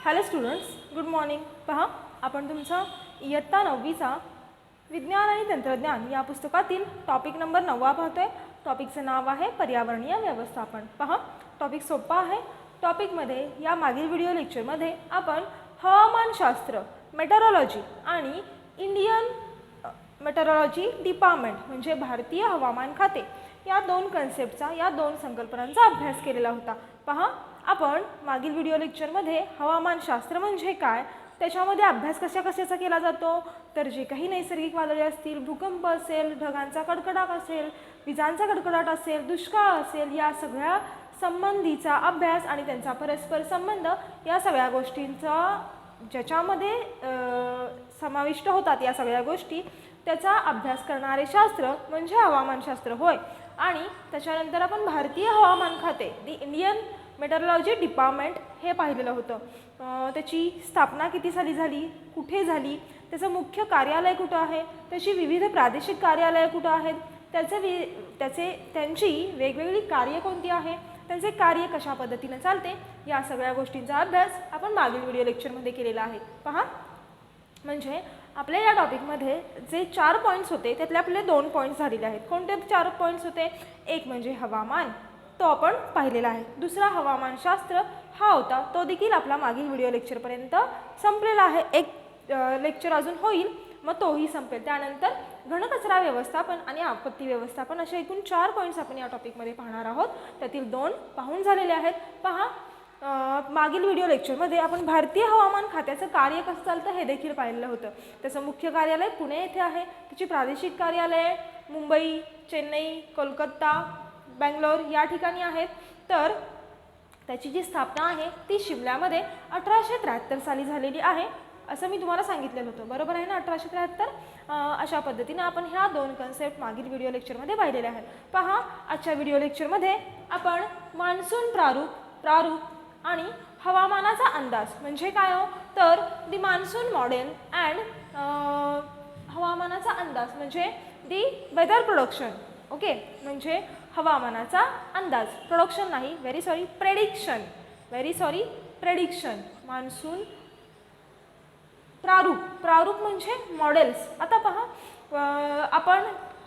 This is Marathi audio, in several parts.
Hello students, good morning. पहा, आपण तुमचा इयत्ता 9वीचा विज्ञान आणि तंत्रज्ञान या पुस्तकातील टॉपिक नंबर 9 पाहतोय. टॉपिकचं नाव आहे पर्यावरणीय व्यवस्थापन. पहा, टॉपिक सोपा आहे. टॉपिकमध्ये या मागील व्हिडिओ लेक्चरमध्ये आपण हवामानशास्त्र, मेटरोलॉजी आणि इंडियन मेटरोलॉजी डिपार्टमेंट म्हणजे भारतीय हवामान खाते या दोन कन्सेप्टचा, या दोन संकल्पनांचा अभ्यास केलेला होता. पहा, आपण मागील व्हिडिओ लेक्चरमध्ये हवामानशास्त्र म्हणजे काय, त्याच्यामध्ये अभ्यास कशाचा केला जातो, तर जे काही नैसर्गिक वादळे असतील, भूकंप असेल, ढगांचा कडकडाट असेल, विजांचा कडकडाट असेल, दुष्काळ असेल, या सगळ्या संबंधीचा अभ्यास आणि त्यांचा परस्पर संबंध या सगळ्या गोष्टींचा ज्याच्यामध्ये समाविष्ट होतात, या सगळ्या गोष्टी त्याचा अभ्यास करणारे शास्त्र म्हणजे हवामानशास्त्र होय. आणि त्याच्यानंतर आपण भारतीय हवामान खाते, दी इंडियन मेटरोलॉजी डिपार्टमेंट हे पाहिलेलं होतं. त्याची स्थापना किती साली झाली, कुठे झाली, त्याचं मुख्य कार्यालय कुठं आहे, त्याची विविध प्रादेशिक कार्यालय कुठं आहेत, त्यांची वेगवेगळी कार्य कोणती आहे, त्यांचे कार्य कशा पद्धतीने चालते, या सगळ्या गोष्टींचा अभ्यास आपण मागील व्हिडिओ लेक्चरमध्ये केलेला आहे. पहा, म्हणजे आपल्या या टॉपिकमध्ये जे 4 पॉईंट्स होते त्यातले आपले 2 पॉईंट्स झालेले आहेत. कोणते 4 पॉईंट्स होते? एक म्हणजे हवामान, तो आपण पाहिलेला आहे. दुसरा हवामानशास्त्र हा होता, तो देखील आपला मागील व्हिडिओ लेक्चरपर्यंत संपलेला आहे. एक लेक्चर अजून होईल, मग तोही संपेल. त्यानंतर घनकचरा व्यवस्थापन आणि आपत्ती व्यवस्थापन असे एकूण 4 पॉईंट्स आपण या टॉपिकमध्ये पाहणार आहोत. त्यातील 2 पाहून झालेले आहेत. पहा, मागील व्हिडिओ लेक्चरमध्ये आपण भारतीय हवामान खात्याचं कार्य कसं चालतं हे देखील पाहिलेलं होतं. त्याचं मुख्य कार्यालय पुणे येथे आहे. त्याची प्रादेशिक कार्यालये मुंबई, चेन्नई, कोलकाता, बेंगलोर या ठिकाणी आहेत. तर त्याची जी स्थापना आहे ती शिमल्यामध्ये 1873 साली झालेली आहे, असं मी तुम्हाला सांगितलेलं होतं. बरोबर आहे ना? 1873. अशा पद्धतीने आपण ह्या 2 कन्सेप्ट मागील व्हिडिओ लेक्चरमध्ये पाहिलेले आहेत. पहा, आजच्या व्हिडिओ लेक्चरमध्ये आपण मान्सून प्रारूप आणि हवामानाचा अंदाज म्हणजे काय हो, तर दी मान्सून मॉडेल अँड हवामानाचा अंदाज म्हणजे दी वेदर प्रोडक्शन. ओके, म्हणजे हवामानाचा अंदाज, प्रोडक्शन नाही, प्रेडिक्शन. मान्सून प्रारूप म्हणजे मॉडेल्स. आता पहा,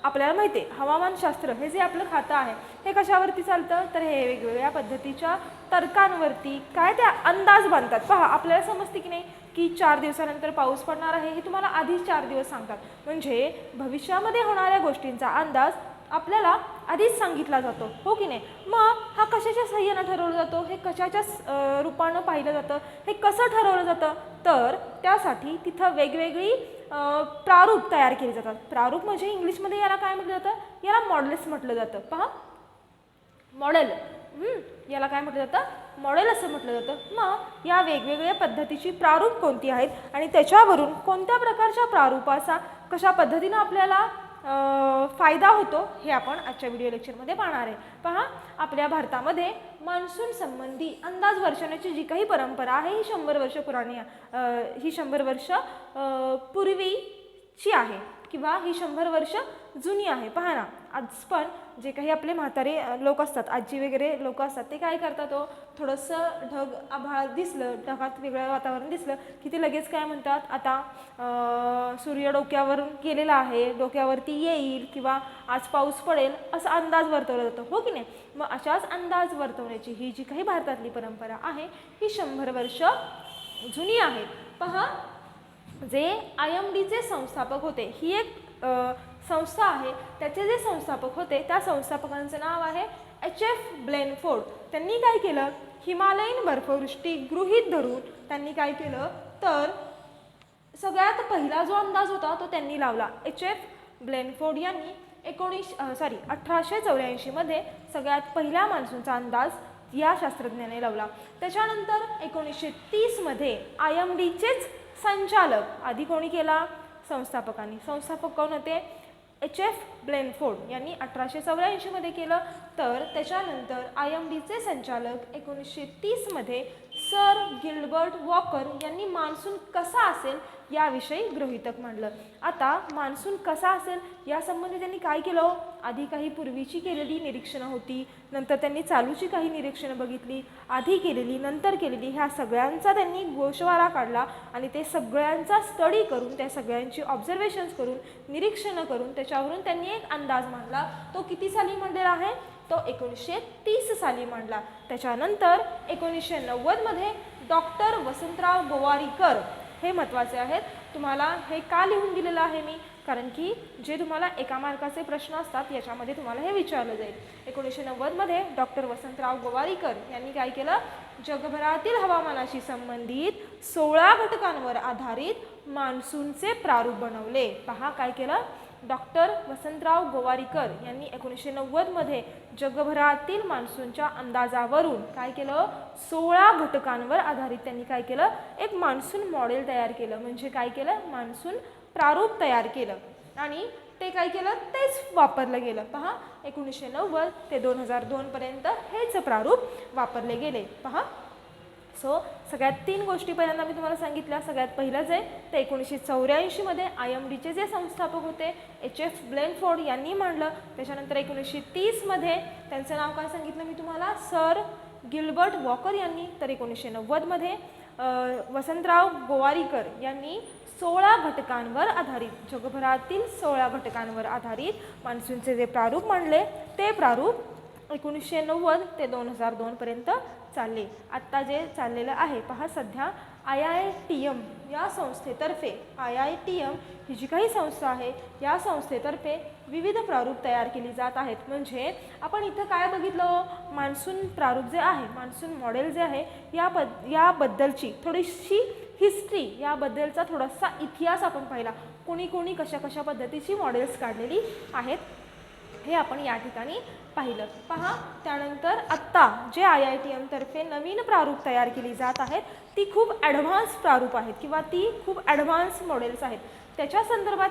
आपल्याला माहिती आहे हवामानशास्त्र हे जे आपलं खातं आहे हे कशावरती चालतं, तर हे वेगवेगळ्या पद्धतीच्या तर्कांवरती काय त्या अंदाज बांधतात. पहा, आपल्याला समजते की नाही की 4 दिवसानंतर पाऊस पडणार आहे, हे तुम्हाला आधीच 4 दिवस सांगतात. म्हणजे भविष्यामध्ये होणाऱ्या गोष्टींचा अंदाज आपल्याला आधीच सांगितला जातो, हो की नाही. मग हा कशाच्या सहाय्याने ठरवलं जातो, हे कशाच्या रूपानं पाहिलं जातं, हे कसं ठरवलं जातं, तर त्यासाठी तिथं वेगवेगळी प्रारूप तयार केली जातात. प्रारूप म्हणजे इंग्लिशमध्ये याला काय म्हटलं जातं, याला मॉडेल्स म्हटलं जातं. पहा, मॉडेल, याला काय म्हटलं जातं, मॉडेल असं म्हटलं जातं. मग या वेगवेगळ्या पद्धतीची प्रारूप कोणती आहेत आणि त्याच्यावरून कोणत्या प्रकारच्या प्रारूपाचा कशा पद्धतीनं आपल्याला फायदा होतो हे आपण आजच्या व्हिडिओ लेक्चरमध्ये पाहणार आहे. पहा, आपल्या भारतामध्ये मान्सून संबंधी अंदाज वर्षाची जी काही परंपरा आहे ही 100 वर्ष पुराणी, ही 100 वर्ष पूर्वीची आहे किंवा ही 100 वर्ष जुनी आहे. पहा ना, आज पण जे काही आपले म्हातारे लोक असतात, आजी वगैरे लोक असतात, ते काय करतात, थोडंसं आभाळ दिसलं, ढगात वेगळं वातावरण दिसलं की ते लगेच काय म्हणतात, आता सूर्य डोक्यावरून गेलेला आहे, डोक्यावरती येईल किंवा आज पाऊस पडेल असा अंदाज वर्तवला जातो, हो की नाही. मग अशाच अंदाज वर्तवण्याची ही जी काही भारतातली परंपरा आहे ही 100 वर्ष जुनी आहे. पहा, जे IMDचे संस्थापक होते, ही एक संस्था आहे, त्याचे जे संस्थापक होते त्या संस्थापकांचं नाव आहे HF ब्लेनफोर्ड. त्यांनी काय केलं, हिमालयीन बर्फवृष्टी गृहीत धरून त्यांनी काय केलं, तर सगळ्यात पहिला जो अंदाज होता तो त्यांनी लावला. HF ब्लेनफोर्ड यांनी 1884 मध्ये सगळ्यात पहिल्या मान्सूनचा अंदाज या शास्त्रज्ञाने लावला. त्याच्यानंतर 1930 मध्ये IMDचेच संचालक, आधी कोणी केला, संस्थापकांनी. संस्थापक कोण होते, HF ब्लेनफोर्ड यांनी 1884 मध्ये केलं. तर त्याच्यानंतर IMDचे संचालक 1930 मध्ये सर गिल्बर्ट वॉकर यांनी मान्सून कसा असेल याविषयी गृहीतक मांडलं. आता मान्सून कसा असेल यासंबंधी त्यांनी काय केलं, आधी काही पूर्वीची केलेली निरीक्षणं होती, नंतर त्यांनी चालूची काही निरीक्षणं बघितली, आधी केलेली नंतर केलेली, ह्या सगळ्यांचा त्यांनी गोषवारा काढला आणि ते सगळ्यांचा स्टडी करून, त्या सगळ्यांची ऑब्झर्वेशन्स करून, निरीक्षणं करून त्याच्यावरून त्यांनी एक अंदाज मांडला. तो किती साली मांडलेला आहे, तो 1930 साली मांडला. त्याच्यानंतर 1990मध्ये डॉक्टर वसंतराव गोवारीकर, हे महत्त्वाचे आहेत, तुम्हाला हे का लिहून दिलेलं आहे मी, कारण की जे तुम्हाला एका मार्काचे प्रश्न असतात याच्यामध्ये तुम्हाला हे विचारलं जाईल. 1990मध्ये डॉक्टर वसंतराव गोवारीकर यांनी काय केलं, जगभरातील हवामानाशी संबंधित 16 घटकांवर आधारित मान्सूनचे प्रारूप बनवले. पहा काय केलं, डॉक्टर वसंतराव गोवारीकर यांनी 1990मध्ये जगभरातील मान्सूनच्या अंदाजावरून काय केलं, 16 घटकांवर आधारित त्यांनी काय केलं, एक मान्सून मॉडेल तयार केलं. म्हणजे काय केलं, मान्सून प्रारूप तयार केलं आणि ते काय केलं, तेच वापरलं गेलं. पहा 1990 ते 2002 पर्यंत हेच प्रारूप वापरले गेले. पहा सो सगळ्यात 3 गोष्टी पहिल्यांदा मी तुम्हाला सांगितल्या. सगळ्यात पहिलंच आहे ते 1984मध्ये IMDचे जे संस्थापक होते HF ब्लेनफोर्ड यांनी मांडलं. त्याच्यानंतर 1930मध्ये त्यांचं नाव काय सांगितलं मी तुम्हाला, सर गिल्बर्ट वॉकर यांनी. तर 1990मध्ये वसंतराव गोवारीकर यांनी 16 घटकांवर आधारित, जगभरातील 16 घटकांवर आधारित मान्सूनचे जे प्रारूप मांडले ते प्रारूप 1990 ते 2002 पर्यंत चालले. आत्ता जे चाललेलं आहे पहा, सध्या IITM या संस्थेतर्फे, IITM ही जी काही संस्था आहे या संस्थेतर्फे विविध प्रारूप तयार केली जात आहेत. म्हणजे आपण इथं काय बघितलं, मान्सून प्रारूप जे आहे, मान्सून मॉडेल जे आहे याबद्दलची थोडीशी हिस्ट्री, याबद्दलचा थोडासा इतिहास आपण पाहिला. कोणी कोणी कशा कशा पद्धतीची मॉडेल्स काढलेली आहेत हे आपण या ठिकाणी पाहिलं. पहा त्यानंतर आत्ता जे IITM तर्फे नवीन प्रारूप तयार केली जात आहेत ती खूप ॲडव्हान्स प्रारूप आहेत किंवा ती खूप ॲडव्हान्स मॉडेल्स आहेत. त्याच्या संदर्भात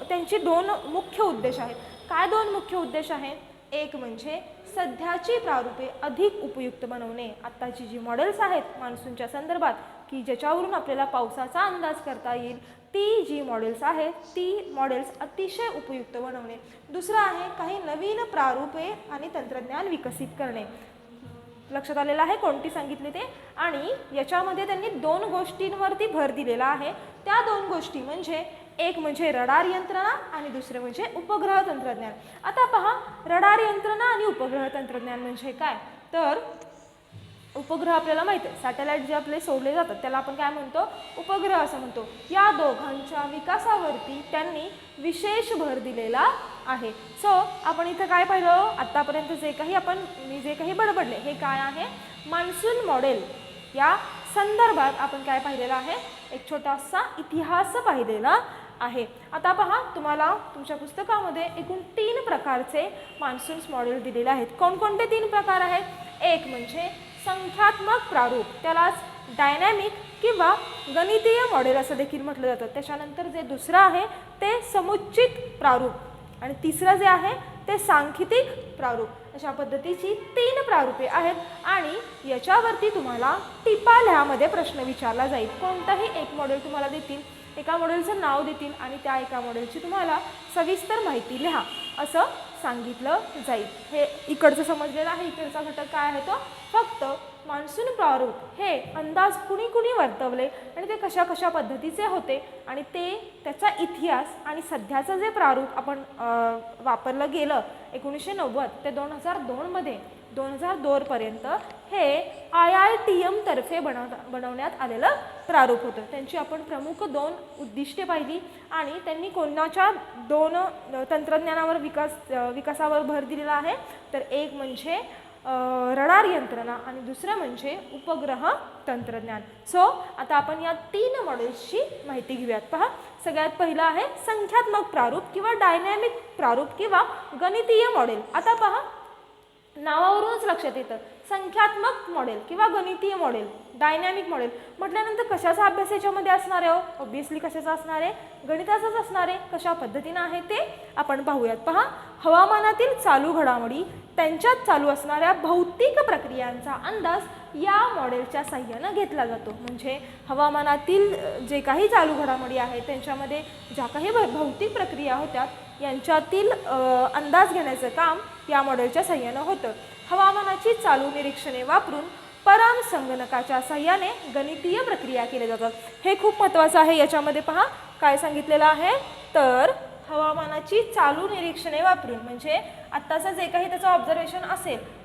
त्यांची 2 मुख्य उद्देश आहेत. काय 2 मुख्य उद्देश आहे, एक म्हणजे सध्याची प्रारूपे अधिक उपयुक्त बनवणे. आत्ताची जी मॉडेल्स आहेत मान्सूनच्या संदर्भात की ज्याच्यावरून आपल्याला पावसाचा अंदाज करता येईल, ती जी मॉडेल्स आहेत ती मॉडेल्स अतिशय उपयुक्त बनवणे. दुसरं आहे काही नवीन प्रारूपे आणि तंत्रज्ञान विकसित करणे. लक्षात आलेलं आहे कोणती सांगितली ते, आणि याच्यामध्ये त्यांनी 2 गोष्टींवरती भर दिलेला आहे. त्या 2 गोष्टी म्हणजे एक म्हणजे रडार यंत्रणा आणि दुसरं म्हणजे उपग्रह तंत्रज्ञान. आता पहा, रडार यंत्रणा आणि उपग्रह तंत्रज्ञान म्हणजे काय, तर उपग्रह आपल्याला माहिती आहे, सॅटेलाइट जे आपले सोडले जातात त्याला आपण काय म्हणतो, उपग्रह असं म्हणतो. या दोघांच्या विकासावरती त्यांनी विशेष भर दिलेला आहे. सो आपण इथं काय पाहिलं, आत्तापर्यंत मी जे काही बडबडले हे काय आहे, मान्सून मॉडेल या संदर्भात आपण काय पाहिलेलं आहे, एक छोटासा इतिहास पाहिलेला आहे. आता पहा, तुम्हाला तुमच्या पुस्तकामध्ये एकूण 3 प्रकारचे मान्सून्स मॉडेल दिलेले आहेत. कोणकोणते 3 प्रकार आहेत, एक म्हणजे संख्यात्मक प्रारूप, त्यालाच डायनॅमिक किंवा गणितीय मॉडेल असं देखील म्हटलं जातं. त्याच्यानंतर जे दुसरं आहे ते समुचित प्रारूप आणि तिसरं जे आहे ते सांख्यिक प्रारूप. अशा पद्धतीची 3 प्रारूपे आहेत आणि याच्यावरती तुम्हाला टिपा लिहामध्ये प्रश्न विचारला जाईल. कोणताही एक मॉडेल तुम्हाला देतील, एका मॉडेलचं नाव देतील आणि त्या एका मॉडेलची तुम्हाला सविस्तर माहिती लिहा असं सांगितलं जाईल. हे इकडचं समजलेलं आहे. इकडचा घटक काय आहे, तो फक्त मान्सून प्रारूप हे अंदाज कुणी कुणी वर्तवले आणि ते कशा कशा पद्धतीचे होते आणि त्याचा इतिहास आणि सध्याचं जे प्रारूप आपण वापरलं गेलं 1990 ते 2002मध्ये 2002 पर्यंत हे IITM तर्फे बनवण्यात आलेलं प्रारूप होतं. त्यांची आपण प्रमुख 2 उद्दिष्टे पाहिली आणि त्यांनी कोणाच्या 2 तंत्रज्ञानावर विकासावर भर दिलेला आहे, तर एक म्हणजे रडार यंत्रणा आणि दुसरं म्हणजे उपग्रह तंत्रज्ञान. सो आता आपण या 3 मॉडेल्सची माहिती घेऊयात. पहा, सगळ्यात पहिलं आहे संख्यात्मक प्रारूप किंवा डायनॅमिक प्रारूप किंवा गणितीय मॉडेल. आता पहा, नावावरूनच लक्षात येतं संख्यात्मक मॉडेल किंवा गणितीय मॉडेल, डायनॅमिक मॉडेल म्हटल्यानंतर कशाचा अभ्यास याच्यामध्ये असणार आहे, ऑब्व्हियसली कशाचा असणार आहे, गणिताचाच असणार आहे. कशा पद्धतीनं आहे ते आपण पाहूयात. पहा, हवामानातील चालू घडामोडी, त्यांच्यात चालू असणाऱ्या भौतिक प्रक्रियांचा अंदाज या मॉडेलच्या साहाय्यानं घेतला जातो. म्हणजे हवामानातील जे काही चालू घडामोडी आहेत त्यांच्यामध्ये ज्या काही भौतिक प्रक्रिया होत्यात यांच्यातील अंदाज घेण्याचं काम या मॉडेलच्या साहाय्यानं होतं. हवामानाची चालू निरीक्षणे वापरून परम संगणकाच्या साहाय्याने गणितीय प्रक्रिया केल्या जातात. हे खूप महत्त्वाचं आहे. याच्यामध्ये पहा काय सांगितलेलं आहे, तर हवामानाची चालू निरीक्षणे वापरून म्हणजे आत्ताचं जे काही त्याचं ऑब्झर्वेशन असेल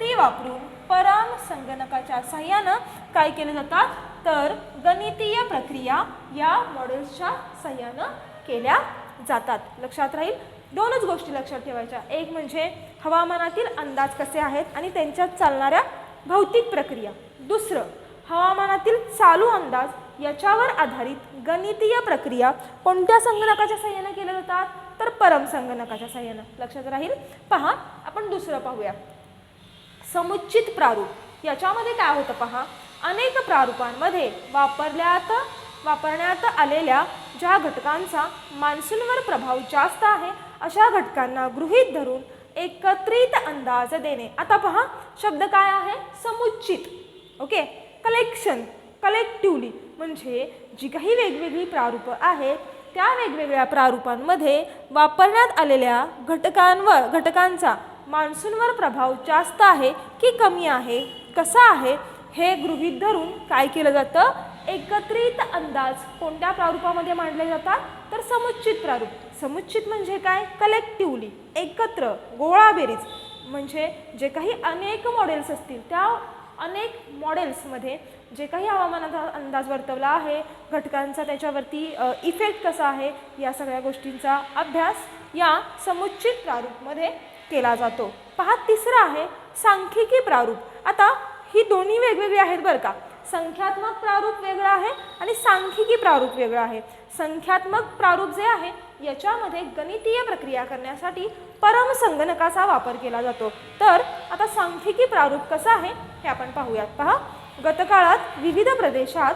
ते वापरून परम संगणकाच्या साहाय्यानं काय केले जातात, तर गणितीय प्रक्रिया या मॉडेल्सच्या साहाय्यानं केल्या जातात. लक्षात राहील. दोनच गोष्टी लक्षात ठेवायच्या. एक म्हणजे हवामानातील अंदाज कसे आहेत आणि त्यांच्यात चालणाऱ्या भौतिक प्रक्रिया. दुसरं हवामानातील चालू अंदाज याच्यावर आधारित गणितीय प्रक्रिया कोणत्या संगणकाच्या साहाय्याने केल्या जातात, तर परम संगणकाच्या साहाय्याने. लक्षात राहील. पहा आपण दुसरं पाहूया. समुचित प्रारूप. याच्यामध्ये काय होतं पहा, अनेक प्रारूपांमध्ये वापरण्यात आलेल्या ज्या घटकांचा मान्सूनवर प्रभाव जास्त आहे अशा घटकांना गृहीत धरून एकत्रित अंदाज देणे. आता पहा शब्द काय आहे, समुचित. ओके. कलेक्टिव्हली म्हणजे जी काही वेगवेगळी प्रारूप आहेत त्या वेगवेगळ्या प्रारूपांमध्ये वापरण्यात आलेल्या घटकांचा मान्सूनवर प्रभाव जास्त आहे की कमी आहे, कसा आहे हे गृहीत धरून काय केलं जातं, एकत्रित अंदाज कोणत्या प्रारूपामध्ये मांडले जातात, तर समुचित प्रारूप. समुचित म्हणजे काय, कलेक्टिव्हली, एकत्र, गोळाबेरीज. म्हणजे जे काही अनेक मॉडेल्स असतील त्या अनेक मॉडेल्समध्ये जे काही हवामानाचा अंदाज वर्तवला आहे, घटकांचा त्याच्यावरती इफेक्ट कसा आहे, या सगळ्या गोष्टींचा अभ्यास या समुचित प्रारूपमध्ये केला जातो. पहा तिसरं आहे सांख्यिकी प्रारूप. आता ही दोन्ही वेगवेगळी आहेत बरं का. संख्यात्मक प्रारूप वेगळं आहे आणि सांख्यिकी प्रारूप वेगळं आहे. संख्यात्मक प्रारूप जे आहे याच्यामध्ये गणितीय प्रक्रिया करण्यासाठी परम संगणकाचा वापर केला जातो. तर आता सांख्यिकी प्रारूप कसं आहे हे आपण पाहूयात. पहा, गतकाळात विविध प्रदेशात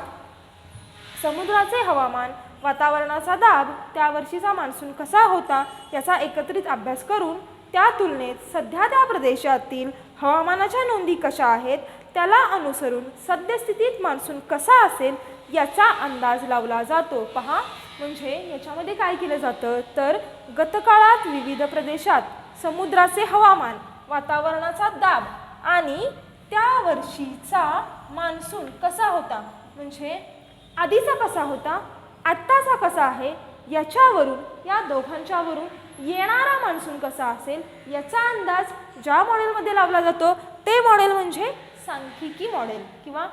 समुद्राचे हवामान, वातावरणाचा दाब, त्या वर्षीचा मान्सून कसा होता याचा एकत्रित अभ्यास करून त्या तुलनेत सध्या त्या प्रदेशातील हवामानाच्या नोंदी कशा आहेत त्याला अनुसरून सद्यस्थितीत मान्सून कसा असेल याचा अंदाज लावला जातो. पहा म्हणजे याच्यामध्ये काय केलं जातं, तर गतकाळात विविध प्रदेशात समुद्राचे हवामान, वातावरणाचा दाब आणि त्या वर्षीचा मान्सून कसा होता, म्हणजे आधीचा कसा होता, आत्ताचा कसा आहे, याच्यावरून या दोघांच्यावरून येणारा मान्सून कसा असेल याचा अंदाज ज्या मॉडेलमध्ये लावला जातो ते मॉडेल म्हणजे सांख्यिकी मॉडेल किंवा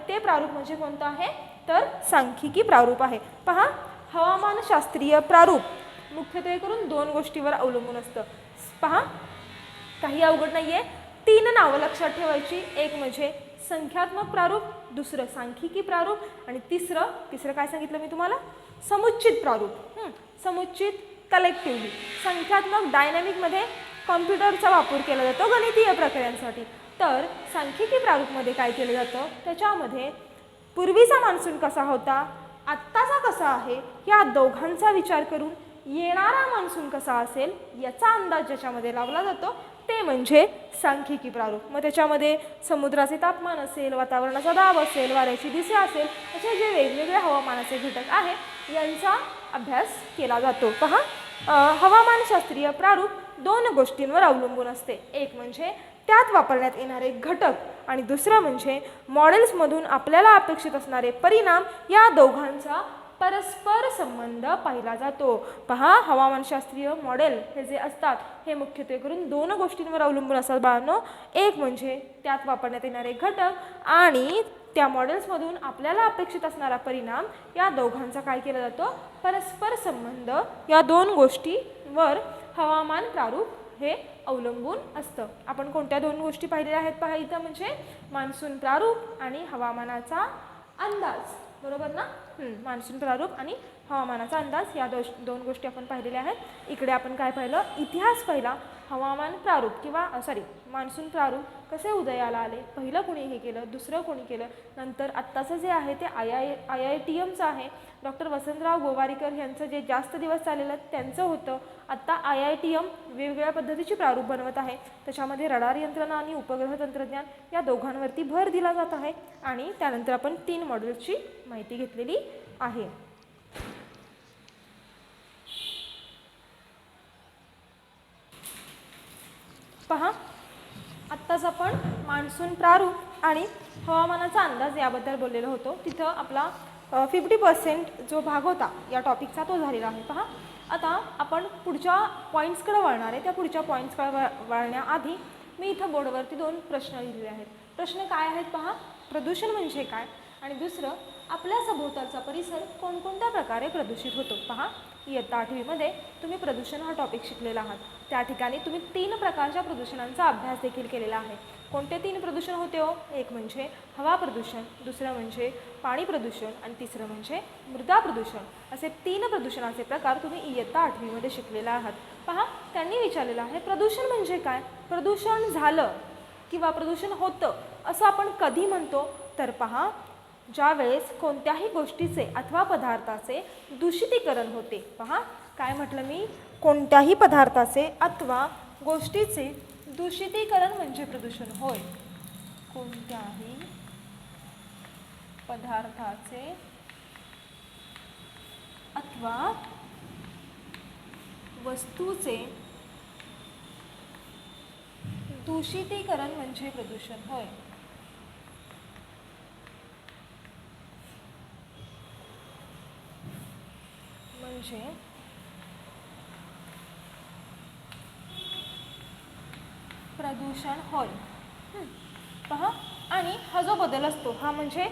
ते प्रारूप म्हणजे कोणतं आहे, तर सांख्यिकी प्रारूप आहे. पहा, हवामानशास्त्रीय प्रारूप मुख्यत्वे करून दोन गोष्टीवर अवलंबून असतं. पहा, काही अवघड नाही आहे. 3 नावं लक्षात ठेवायची. एक म्हणजे संख्यात्मक प्रारूप, दुसरं सांख्यिकी प्रारूप आणि तिसरं काय सांगितलं मी तुम्हाला, समुचित प्रारूप. समुचित कलेक्टिव्हली. संख्यात्मक डायनॅमिकमध्ये कॉम्प्युटरचा वापर केला जातो गणितीय प्रक्रियांसाठी. तर सांख्यिकी प्रारूपमध्ये काय केलं जातं, त्याच्यामध्ये पूर्वीचा मान्सून कसा होता, आत्ताचा कसा आहे या दोघांचा विचार करून येणारा मान्सून कसा असेल याचा अंदाज ज्याच्यामध्ये लावला जातो ते म्हणजे सांख्यिकी प्रारूप. मग त्याच्यामध्ये समुद्राचे तापमान असेल, वातावरणाचा दाब असेल, वाऱ्याची दिशा असेल, असे जे वेगवेगळे हवामानाचे घटक आहेत यांचा अभ्यास केला जातो. पहा, हवामानशास्त्रीय प्रारूप 2 गोष्टींवर अवलंबून असते. एक म्हणजे त्यात वापरण्यात येणारे घटक आणि दुसरं म्हणजे मॉडेल्समधून आपल्याला अपेक्षित असणारे परिणाम. या दोघांचा परस्पर संबंध पाहिला जातो. पहा, हवामानशास्त्रीय मॉडेल हे जे असतात हे मुख्यत्वे करून 2 गोष्टींवर अवलंबून असतात बाळांनो. एक म्हणजे त्यात वापरण्यात येणारे घटक आणि त्या मॉडेल्समधून आपल्याला अपेक्षित असणारा परिणाम. या दोघांचा काय केला जातो, परस्पर संबंध. या 2 गोष्टींवर हवामान प्रारूप हे अवलंबून असतं. आपण कोणत्या 2 गोष्टी पाहिलेल्या आहेत पहा इथं, म्हणजे मान्सून प्रारूप आणि हवामानाचा अंदाज. बरोबर ना. मान्सून प्रारूप आणि हवामानाचा अंदाज या दोन गोष्टी आपण पाहिलेल्या आहेत. इकडे आपण काय पाहिलं, इतिहास पहिला, हवामान प्रारूप किंवा मान्सून प्रारूप कसे उदयाला आले, पहिलं कोणी हे केलं, दुसरं कोणी केलं, नंतर आत्ताचं जे आहे ते IITMचं आहे, डॉक्टर वसंतराव गोवारीकर यांचं जे जास्त दिवस चाललेलं त्यांचं होतं. आत्ता IITM वेगवेगळ्या पद्धतीची प्रारूप बनवत आहे, त्याच्यामध्ये रडार यंत्रणा आणि उपग्रह तंत्रज्ञान या दोघांवरती भर दिला जात आहे. आणि त्यानंतर आपण 3 मॉड्यूल्सची माहिती घेतलेली आहे. पहा, आत्ताच आपण मान्सून प्रारूप आणि हवामानाचा अंदाज याबद्दल बोललेलो होतो. तिथं आपला 50% जो भाग होता या टॉपिकचा तो झालेला आहे. पहा, आता आपण पुढच्या पॉईंट्सकडे वळणार आहे. त्या पुढच्या पॉईंट्सकडे वळण्याआधी मी इथं बोर्डवरती 2 प्रश्न लिहिलेले आहेत. प्रश्न काय आहेत पहा, प्रदूषण म्हणजे काय आणि दुसरं आपल्या सभोवतालचा परिसर कोणकोणत्या प्रकारे प्रदूषित होतो. पहा, इयत्ता 8वीमध्ये तुम्ही प्रदूषण हा टॉपिक शिकलेला आहात. त्या ठिकाणी तुम्ही 3 प्रकारच्या प्रदूषणांचा अभ्यास देखील केलेला आहे. कोणते 3 प्रदूषण होते हो? एक म्हणजे हवा प्रदूषण, दुसरं म्हणजे पाणी प्रदूषण आणि तिसरं म्हणजे मृदा प्रदूषण. असे 3 प्रदूषणाचे प्रकार तुम्ही इयत्ता 8वीमध्ये शिकलेला आहात. पहा, त्यांनी विचारलेलं आहे प्रदूषण म्हणजे काय, प्रदूषण झालं किंवा प्रदूषण होतं असं आपण कधी म्हणतो. तर पहा, ज्या वेळेस कोणत्याही गोष्टीचे अथवा पदार्थाचे दूषितीकरण होते. पहा, काय म्हटलं मी, कोणत्याही पदार्थाचे अथवा गोष्टीचे दूषितीकरण म्हणजे प्रदूषण होय. कोणत्याही पदार्थाचे अथवा वस्तूचे दूषितीकरण म्हणजे प्रदूषण होय. म्हणजे प्रदूषण होय. पहा, आणि हा जो बदल असतो हा म्हणजे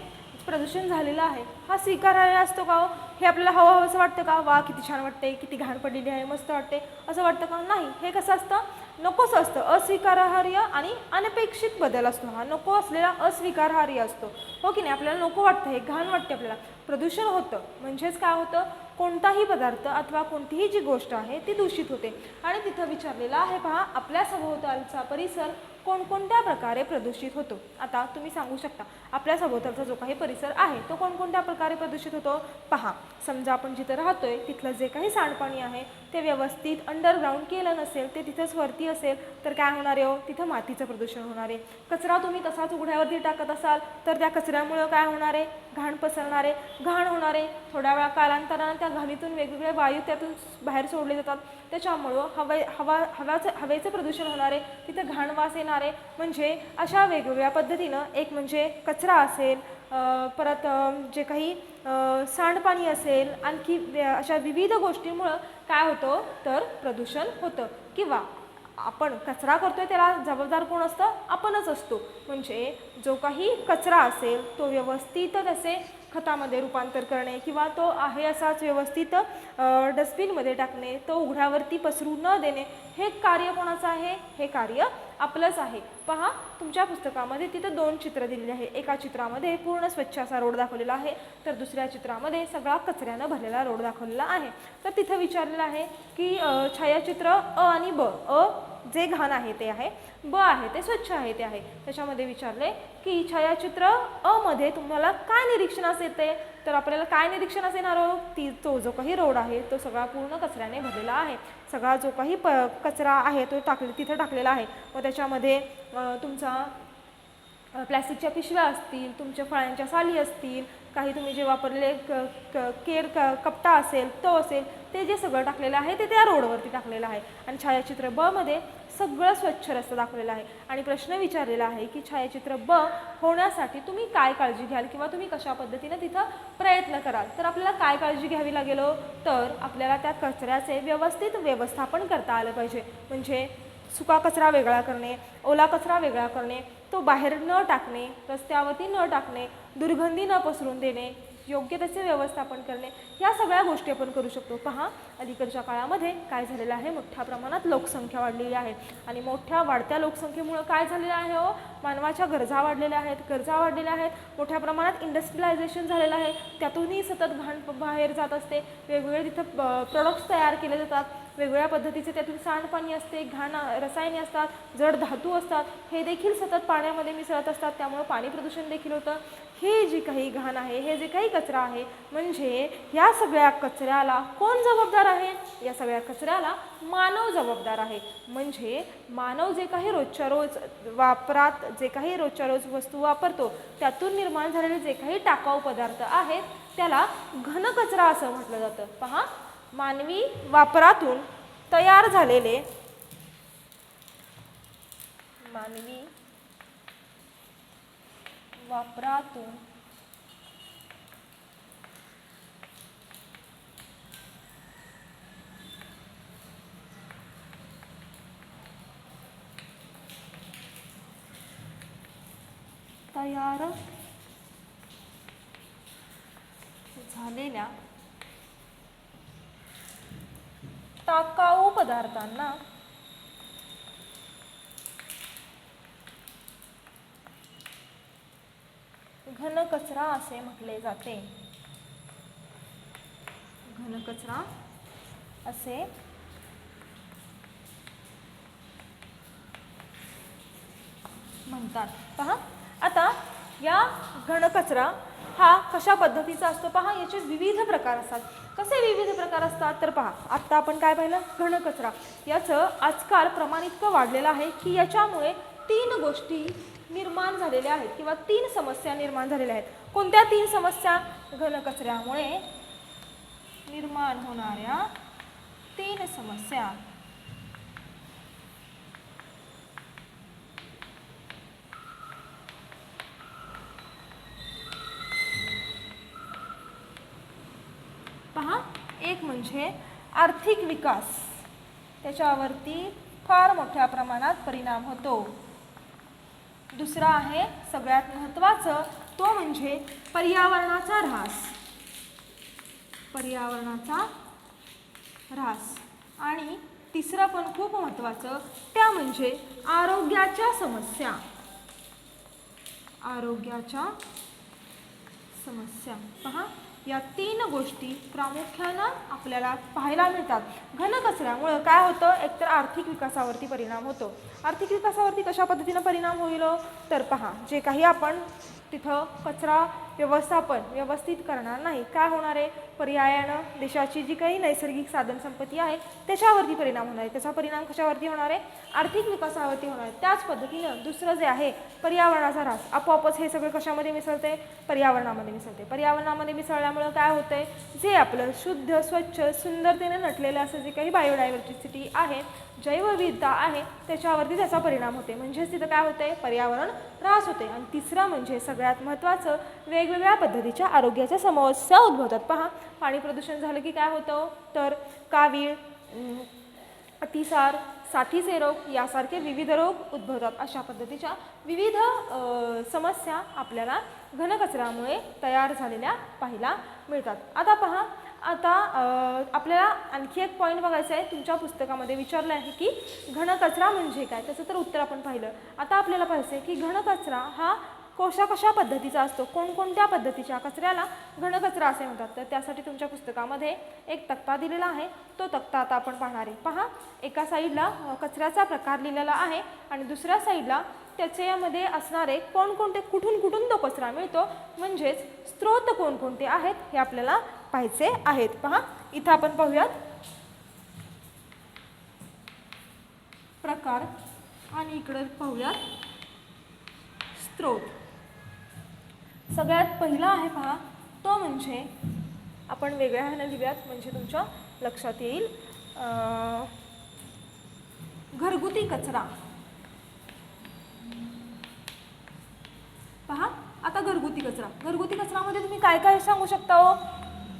प्रदूषण झालेलं आहे हा स्वीकारार्ह असतो का? हे आपल्याला हवं असं वाटतं का? वा किती छान वाटते, किती घाण पडलेली आहे, मस्त वाटते असं वाटतं का? नाही, हे कसं असतं, नकोच असतं. अस्वीकारार्ह आणि अनपेक्षित बदल असतो हा, नको असलेला अस्वीकारार्ह असतो. हो की नाही? आपल्याला नको वाटतं, हे घाण वाटते आपल्याला. प्रदूषण होतं म्हणजेच काय होतं, कोणताही पदार्थ अथवा कोणतीही जी गोष्ट आहे ती दूषित होते. आणि तिथं विचारलेलं आहे पहा, आपल्या सभोवतालचा परिसर कोणकोणत्या प्रकारे प्रदूषित होतो. आता तुम्ही सांगू शकता आपल्या सभोवतालचा जो काही परिसर आहे तो कोणकोणत्या प्रकारे प्रदूषित होतो. पहा, समजा आपण जिथं राहतोय तिथलं जे काही सांडपाणी आहे ते व्यवस्थित अंडरग्राऊंड केलं नसेल, ते तिथंच वरती असेल तर काय होणार आहे हो, तिथं मातीचं प्रदूषण होणार आहे. कचरा तुम्ही तसाच उघड्यावरती टाकत असाल तर त्या कचऱ्यामुळं काय होणार आहे, घाण पसरणार आहे, घाण होणार आहे. थोड्या वेळा कालांतरानं त्या घाणीतून वेगवेगळे वायू त्यातून बाहेर सोडले जातात, त्याच्यामुळं हवेचं प्रदूषण होणार आहे, तिथं घाण वास येणार आहे. म्हणजे अशा वेगवेगळ्या पद्धतीनं, एक म्हणजे कचरा असेल, परत जे काही सांडपाणी असेल, आणखी अशा विविध गोष्टींमुळं काय होतं तर प्रदूषण होतं. किंवा आपण कचरा करतोय त्याला जबाबदार कोण असतं, आपणच असतो. म्हणजे जो काही कचरा असेल तो व्यवस्थित त्याचे खतामध्ये रूपांतर करणे किंवा तो आहे असाच व्यवस्थित डस्टबिनमध्ये टाकणे, तो उघड्यावरती पसरू न देणे, हे कार्य कोणाचं आहे, हे कार्य आपलंच आहे. पहा, तुमच्या पुस्तकामध्ये तिथं 2 चित्र दिलेली आहे. एका चित्रामध्ये पूर्ण स्वच्छ असा रोड दाखवलेला आहे तर दुसऱ्या चित्रामध्ये सगळा कचऱ्यानं भरलेला रोड दाखवलेला आहे. तर तिथं विचारलेलं आहे की छायाचित्र अ आणि ब, अ जे घाण आहे ते आहे, ब आहे ते स्वच्छ आहे ते आहे. त्याच्यामध्ये विचारले की छायाचित्र अ मध्ये तुम्हाला काय निरीक्षणास येते. तर आपल्याला काय निरीक्षणास येणार हो, तो जो काही रोड आहे तो सगळा पूर्ण कचऱ्याने भरलेला आहे. सगळा जो काही कचरा आहे तो तिथं टाकलेला आहे. व त्याच्यामध्ये तुमचा प्लॅस्टिकच्या पिशव्या असतील, तुमच्या फळांच्या साली असतील, काही तुम्ही जे वापरलेले कपटा असेल तो असेल, ते जे सगळं टाकलेलं आहे ते त्या रोडवरती टाकलेलं आहे. आणि छायाचित्र ब मध्ये सगळं स्वच्छ रस्ता दाखवलेला आहे. आणि प्रश्न विचारलेला आहे की छायाचित्र ब होण्यासाठी तुम्ही काय काळजी घ्याल किंवा तुम्ही कशा पद्धतीने तिथं प्रयत्न कराल. तर आपल्याला काय काळजी घ्यावी लागेल, तर आपल्याला त्या कचऱ्याचे व्यवस्थित व्यवस्थापन करता आलं पाहिजे. म्हणजे सुका कचरा वेगळा करणे, ओला कचरा वेगळा करणे, तो बाहेर न टाकणे, रस्त्यावरती न टाकणे, दुर्गंधी न पसरून देणे, योग्य त्याचे व्यवस्थापन करणे, या सगळ्या गोष्टी आपण करू शकतो. पहा, अलीकडच्या काळामध्ये काय झालेलं आहे, मोठ्या प्रमाणात लोकसंख्या वाढलेली आहे आणि मोठ्या वाढत्या लोकसंख्येमुळे काय झालेलं आहे हो, मानवाच्या गरजा वाढलेल्या आहेत, मोठ्या प्रमाणात इंडस्ट्रियलायझेशन झालेलं आहे, त्यातूनही सतत घाण बाहेर जात असते, वेगवेगळे तिथं प्रोडक्ट्स तयार केले जातात, वेगवेगळ्या पद्धतीचे त्यातून सांडपाणी असते, घाण रसायने असतात, जड धातू असतात, हे देखील सतत पाण्यामध्ये मिसळत असतात, त्यामुळे पाणी प्रदूषण देखील होतं. हे जी काही घाण आहे, हे जे काही कचरा आहे, म्हणजे या सगळ्या कचऱ्याला कोण जबाबदार आहे, या सगळ्या कचऱ्याला मानव जबाबदार आहे. म्हणजे मानव जे काही रोजच्या रोज वापरात जे काही रोजच्या रोज वस्तू वापरतो, त्यातून निर्माण झालेले जे काही टाकाऊ पदार्थ आहेत त्याला घनकचरा असं म्हटलं जातं. पहा, मानवी वापरातून तयार झालेले तयार झालेल्या टाकाऊ पदार्थांना घनकचरा असे म्हटले जाते. घनकचरा असे म्हणतात. पहा, आता या घनकचरा हा कशा पद्धतीचा असतो, पहा याचे विविध प्रकार असतात. कसे विविध प्रकार असतात तर पहा, आत्ता आपण काय पाहिलं, घनकचरा. याचं आजकाल प्रमाण इतकं वाढलेलं आहे की याच्यामुळे 3 गोष्टी निर्माण झालेल्या आहेत किंवा 3 समस्या निर्माण झालेल्या आहेत. कोणत्या 3 समस्या? घनकचऱ्यामुळे निर्माण होणाऱ्या 3 समस्या. पहा, एक म्हणजे आर्थिक विकास, त्याच्यावरती फार मोठ्या प्रमाणात परिणाम होतो. दुसरा आहे सगळ्यात महत्त्वाचं, तो म्हणजे पर्यावरणाचा ऱ्हास. आणि तिसरं पण खूप महत्त्वाचं, त्या म्हणजे आरोग्याच्या समस्या. पहा, या 3 गोष्टी प्रामुख्यानं आपल्याला पाहायला मिळतात. घनकचऱ्यामुळे काय होतं, एकतर आर्थिक विकासावरती परिणाम होतो. आर्थिक विकासावरती कशा पद्धतीनं परिणाम होईल तर पहा, जे काही आपण तिथं कचरा व्यवस्थापन व्यवस्थित करणार नाही, काय होणार आहे, पर्यायानं देशाची जी काही नैसर्गिक साधनसंपत्ती आहे त्याच्यावरती परिणाम होणार आहे. त्याचा परिणाम कशावरती होणार आहे, आर्थिक विकासावरती होणार आहे. त्याच पद्धतीनं दुसरं जे आहे पर्यावरणाचा ऱ्हास, आपोआपच हे सगळं कशामध्ये मिसळते, पर्यावरणामध्ये मिसळते. पर्यावरणामध्ये मिसळल्यामुळे काय होतंय, जे आपलं शुद्ध स्वच्छ सुंदरतेने नटलेलं असं जे काही बायोडायव्हर्सिटी आहे, जैवविविधता आहे, त्याच्यावरती त्याचा परिणाम होते. म्हणजेच तिथं काय होते, पर्यावरण ऱ्हास होते. आणि तिसरं म्हणजे सगळ्यात महत्त्वाचं, वेगवेगळ्या पद्धतीच्या आरोग्याच्या समस्या उद्भवतात. पहा, पाणी प्रदूषण झालं की काय होतं तर कावीळ, अतिसार, साथीचे रोग यासारखे विविध रोग उद्भवतात. अशा पद्धतीच्या विविध समस्या आपल्याला घनकचऱ्यामुळे तयार झालेल्या पाहायला मिळतात. आता पहा, आपल्याला आणखी एक पॉईंट बघायचा आहे. तुमच्या पुस्तकामध्ये विचारलं आहे की घनकचरा म्हणजे काय, त्याचं तर उत्तर आपण पाहिलं. आता आपल्याला पाहायचं आहे की घनकचरा हा कशा पद्धतीचा असतो, कोणकोणत्या पद्धतीच्या कचऱ्याला घनकचरा असे म्हणतात. तर त्यासाठी तुमच्या पुस्तकामध्ये एक तक्ता दिलेला आहे, तो तक्ता आता आपण पाहणार आहे. पहा, एका साईडला कचऱ्याचा प्रकार लिहिलेला आहे आणि दुसऱ्या साईडला त्याच्यामध्ये असणारे कुठून तो कचरा मिळतो, म्हणजेच स्रोत कोणकोणते आहेत हे आपल्याला पाहायचे आहेत. पहा, इथं आपण पाहूयात प्रकार आणि इकडे पाहूयात स्रोत. सगळ्यात पहिला आहे पहा, तो म्हणजे आपण वेगळ्या ह्याने लिहूयात म्हणजे तुमच्या लक्षात येईल, घरगुती कचरा. पहा, आता घरगुती कचरामध्ये तुम्ही काय काय सांगू शकता हो,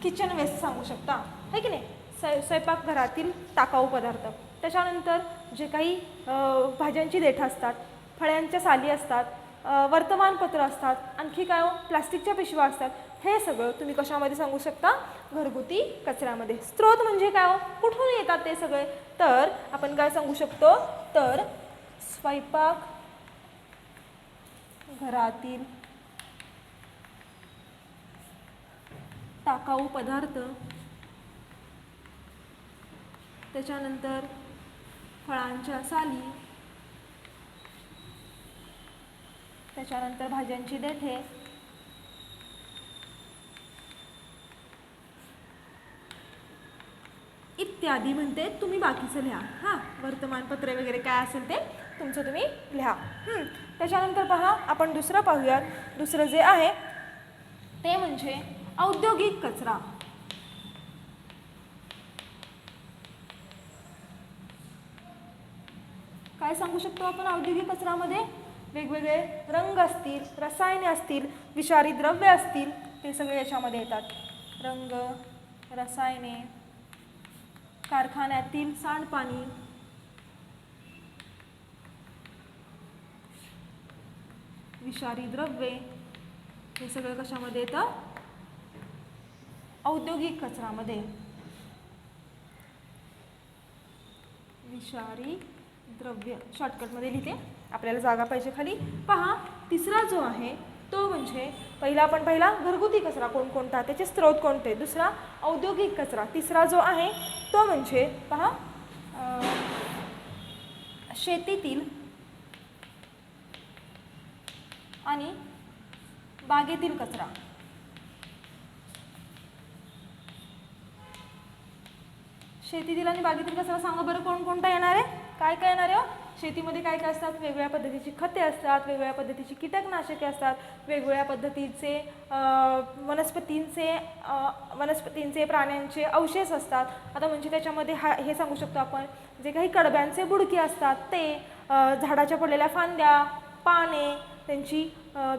किचन वेस्ट सांगू शकता, है की नाही, स्वयंपाकघरातील टाकाऊ पदार्थ. त्याच्यानंतर जे काही भाज्यांची देठं असतात, फळ्यांच्या साली असतात, वर्तमानपत्र असतात, आणखी काय हो, प्लास्टिकच्या पिशव्या असतात, हे सगळं तुम्ही कशामध्ये सांगू शकता? घरगुती कचऱ्यामध्ये. स्रोत म्हणजे काय हो? कुठून येतात ते सगळे? तर आपण काय सांगू शकतो? तर स्वयंपाक घरातील टाकाऊ पदार्थ, त्याच्यानंतर फळांच्या साली, त्याच्यानंतर भाज्यांची देठे, इत्यादी म्हणते. तुम्ही बाकीचं लिहा. हां, वर्तमानपत्रे वगैरे काय असेल ते तुमचं तुम्ही लिहा. त्याच्यानंतर पहा, आपण दुसरं पाहूयात. दुसरं जे आहे ते म्हणजे औद्योगिक कचरा. काय सांगू शकतो आपण औद्योगिक कचऱ्यामध्ये? वेगवेगळे रंग असतील, रसायने असतील, विषारी द्रव्य असतील, ते सगळे याच्यामध्ये येतात. रंग, रसायने, कारखान्यातील सांडपाणी, विषारी द्रव्ये, हे सगळं कशामध्ये येतं? औद्योगिक कचऱ्यामध्ये. विषारी द्रव्य शॉर्टकटमध्ये लिहिते, आपल्याला जागा पाहिजे खाली. पहा, तिसरा जो आहे तो म्हणजे आपण पहिला घरगुती कचरा कोणकोणता, त्याचे स्रोत कोणते. दुसरा औद्योगिक कचरा. तिसरा जो आहे तो म्हणजे पहा, शेतीतील आणि बागेतील कचरा. शेतीतील आणि बागेतील कचरा सांगा बरं कोणकोणता येणार आहे? काय काय येणार आहे? शेतीमध्ये काय काय असतात? वेगवेगळ्या पद्धतीची खते असतात, वेगवेगळ्या पद्धतीची कीटकनाशके असतात, वेगवेगळ्या पद्धतीचे वनस्पतींचे प्राण्यांचे अवशेष असतात. आता म्हणजे त्याच्यामध्ये हे सांगू शकतो आपण, जे काही कडब्यांचे बुडके असतात ते, झाडाच्या पडलेल्या फांद्या, पाने, त्यांची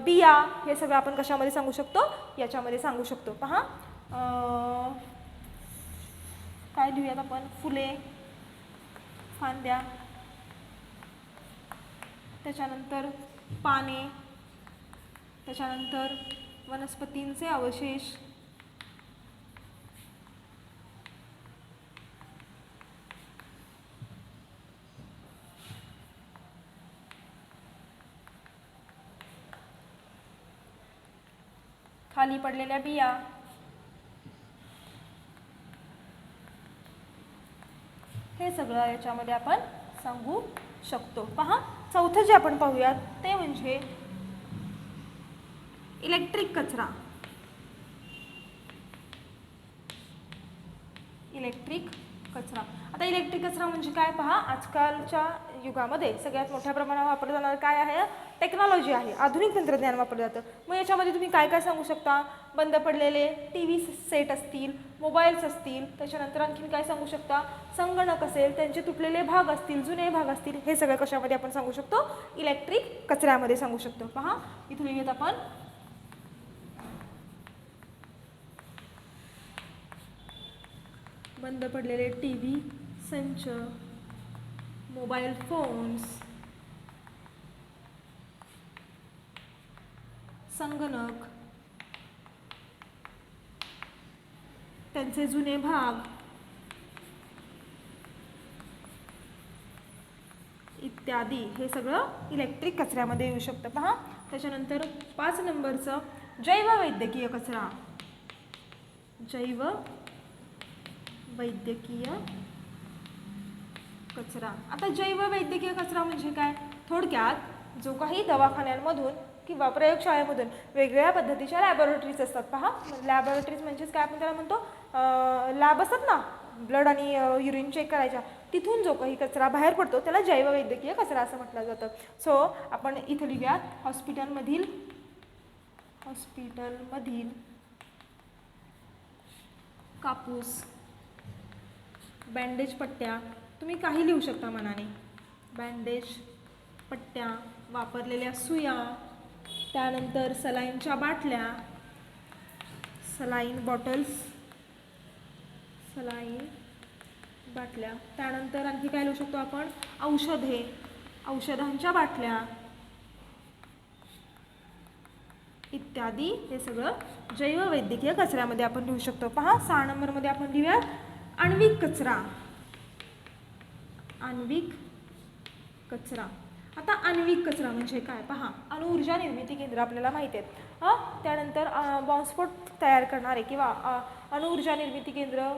बिया, हे सगळं आपण कशामध्ये सांगू शकतो? याच्यामध्ये सांगू शकतो. पहा, काय लिहूयात आपण? फुले, फांद्या, त्याच्यानंतर पाने, त्याच्यानंतर वनस्पतींचे अवशेष, खाली पडलेल्या बिया, हे सगळं याच्यामध्ये आपण सांगू शकतो. पहा, चौथं जे आपण पाहूयात ते म्हणजे इलेक्ट्रिक कचरा. इलेक्ट्रिक कचरा. आता इलेक्ट्रिक कचरा म्हणजे काय? पहा, आजकालच्या युगामध्ये सगळ्यात मोठ्या प्रमाणावर वापरलं जाणार काय आहे? टेक्नॉलॉजी आहे, आधुनिक तंत्रज्ञान वापरलं जातं. मग याच्यामध्ये तुम्ही काय काय सांगू शकता? बंद पडलेले टी व्ही सेट असतील, मोबाईल्स असतील, त्याच्यानंतर आणखीन काय सांगू शकता? संगणक असेल, त्यांचे तुटलेले भाग असतील, जुने भाग असतील, हे सगळं कशामध्ये आपण सांगू शकतो? इलेक्ट्रिक कचऱ्यामध्ये सांगू शकतो. पहा, इथे लिहित आपण बंद पडलेले टी व्ही संच, मोबाईल फोन्स, संगणक, त्यांचे जुने भाग इत्यादी, हे सगळं इलेक्ट्रिक कचऱ्यामध्ये येऊ शकतं. पहा, त्याच्यानंतर 5 नंबरचं जैववैद्यकीय कचरा. जैववैद्यकीय कचरा. आता जैववैद्यकीय कचरा म्हणजे काय? थोडक्यात जो काही दवाखान्यांमधून किंवा प्रयोगशाळेमधून वेगवेगळ्या पद्धतीच्या लॅबोरेटरीज असतात. पहा, लॅबोरेटरीज म्हणजेच काय? आपण त्याला म्हणतो लॅब असतात ना, ब्लड आणि युरिन चेक करायच्या, तिथून जो काही कचरा बाहेर पडतो त्याला जैववैद्यकीय कचरा असं म्हटलं जातं. सो आपण इथे लिहूयात हॉस्पिटलमधील कापूस, बँडेज पट्ट्या, तुम्ही काही लिहू शकता मनाने, बँडेज पट्ट्या, वापरलेल्या सुया, त्यानंतर सलाईनच्या बाटल्या, सलाईन बॉटल्स, सलाईन बाटल्या, त्यानंतर आणखी काय लिहू शकतो आपण? औषधे, औषधांच्या बाटल्या इत्यादी, हे सगळं जैववैद्यकीय कचऱ्यामध्ये आपण लिहू शकतो. पहा 6 नंबरमध्ये आपण लिहूया आण्विक कचरा. आण्विक कचरा. आता आण्विक कचरा म्हणजे काय पहा, अणुऊर्जा निर्मिती केंद्र आपल्याला माहिती आहेत. त्यानंतर बॉम्बस्फोट तयार करणारे किंवा अणुऊर्जा निर्मिती केंद्र,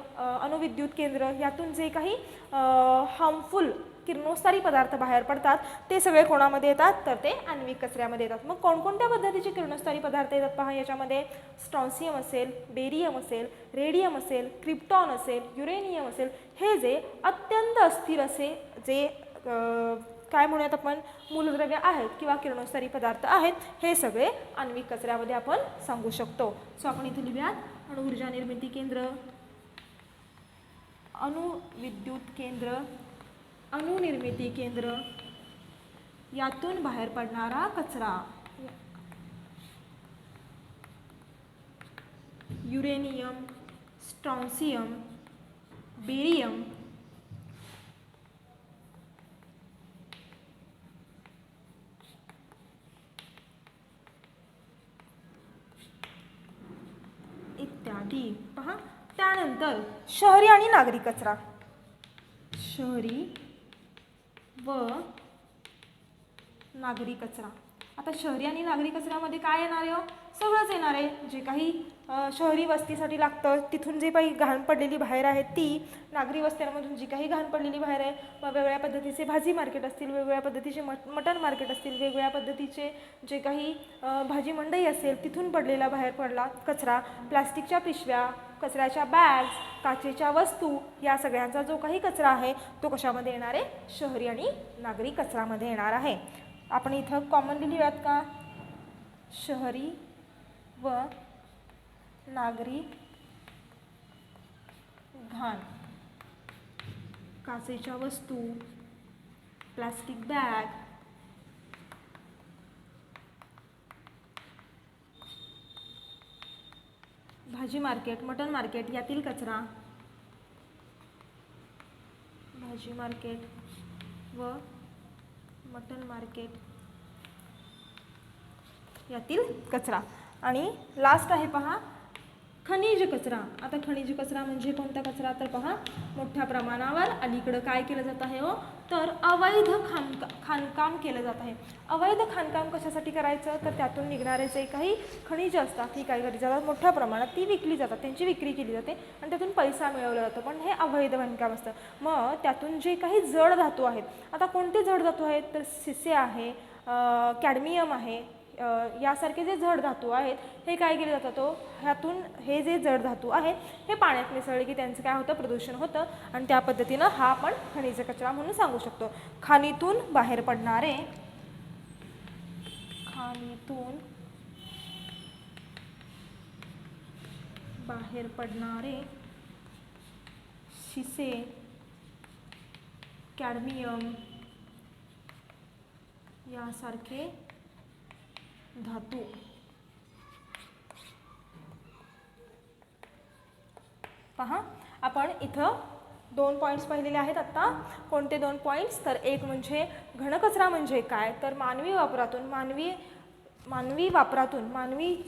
अणुविद्युत केंद्र यातून जे काही हार्मफुल किरणोत्सारी पदार्थ बाहेर पडतात ते सगळे कोणामध्ये येतात तर ते आण्विक कचऱ्यामध्ये येतात. मग कोणकोणत्या पद्धतीचे किरणोत्सारी पदार्थ येतात पहा याच्यामध्ये. स्ट्रॉन्सियम असेल, बेरियम असेल, रेडियम असेल, क्रिप्टॉन असेल, युरेनियम असेल, हे जे अत्यंत अस्थिर असे जे काय म्हणूयात आपण मूलद्रव्य आहेत किंवा किरणोत्सारी पदार्थ आहेत हे सगळे आण्विक कचऱ्यामध्ये आपण सांगू शकतो. सो आपण इथे लिहूयात अणुऊर्जा निर्मिती केंद्र, अणुविद्युत केंद्र, अणुनिर्मिती केंद्र यातून बाहेर पडणारा कचरा, युरेनियम, स्ट्रॉन्सियम, बेरियम, इत्यादी. पहा त्यानंतर शहरी आणि नागरी कचरा. शहरी व नागरी कचरा. आता शहरी आणि नागरी कचऱ्यामध्ये काय येणार आहे? सगळंच येणार आहे. जे काही शहरी वस्तीसाठी लागतं तिथून जे काही घाण पडलेली बाहेर आहे ती, नागरी वस्त्यांमधून जी काही घाण पडलेली बाहेर आहे, वेगवेगळ्या पद्धतीचे भाजी मार्केट असतील, वेगवेगळ्या पद्धतीचे मटण मार्केट असतील, वेगवेगळ्या पद्धतीचे जे काही भाजी मंडई असेल तिथून पडलेला बाहेर पडला कचरा, प्लास्टिकच्या पिशव्या, कचऱ्याच्या बॅग्स, काचेच्या वस्तू, या सगळ्यांचा जो काही कचरा आहे तो कशामध्ये येणार आहे? शहरी आणि नागरी कचऱ्यामध्ये येणार आहे. आपण इथं कॉमनली लिहूयात का? शहरी व नागरी घाण, काचेच्या वस्तू, प्लास्टिक बॅग, भाजी मार्केट, मटण मार्केट यातील कचरा, भाजी मार्केट व मटण मार्केट यातील कचरा. आणि लास्ट आहे पहा खनिज कचरा. आता खनिज कचरा म्हणजे कोणता कचरा तर पहा, मोठ्या प्रमाणावर अलीकडं काय केलं जात आहे हो तर अवैध खाणकाम केलं जात आहे. अवैध खाणकाम कशासाठी करायचं तर त्यातून निघणारे जे काही खनिज असतात ती काय केली जातात मोठ्या प्रमाणात ती विकली जातात, त्यांची विक्री केली जाते आणि त्यातून पैसा मिळवला जातो, पण हे अवैध खाणकाम असतं. मग त्यातून जे काही जड धातू आहेत, आता कोणते जड धातू आहेत तर सिसे आहे, कॅडमियम आहे, यासारखे जे जड धातू आहेत हे काय केले जातात तो ह्यातून हे जे जड धातू आहेत हे पाण्यात मिसळले की त्यांचं काय होतं प्रदूषण होतं आणि त्या पद्धतीनं हा आपण खनिज कचरा म्हणून सांगू शकतो. खाणीतून बाहेर पडणारे शिसे, कॅडमियम यासारखे धातू पहा. आपण इथं 2 पॉईंट्स पाहिलेले आहेत आत्ता. कोणते 2 पॉईंट्स तर एक म्हणजे घनकचरा म्हणजे काय तर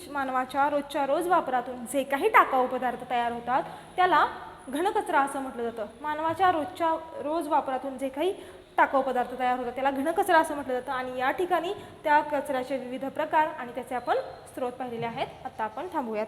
मानवाच्या रोजच्या रोज वापरातून जे काही टाकाऊ पदार्थ तयार होतात त्याला घनकचरा असं म्हटलं जातं. मानवाच्या रोजच्या रोज वापरातून जे काही टाकाऊ पदार्थ तयार होतात त्याला घनकचरा असं म्हटलं जातं आणि या ठिकाणी त्या कचऱ्याचे विविध प्रकार आणि त्याचे आपण स्रोत पाहिलेले आहेत. आता आपण थांबूयात.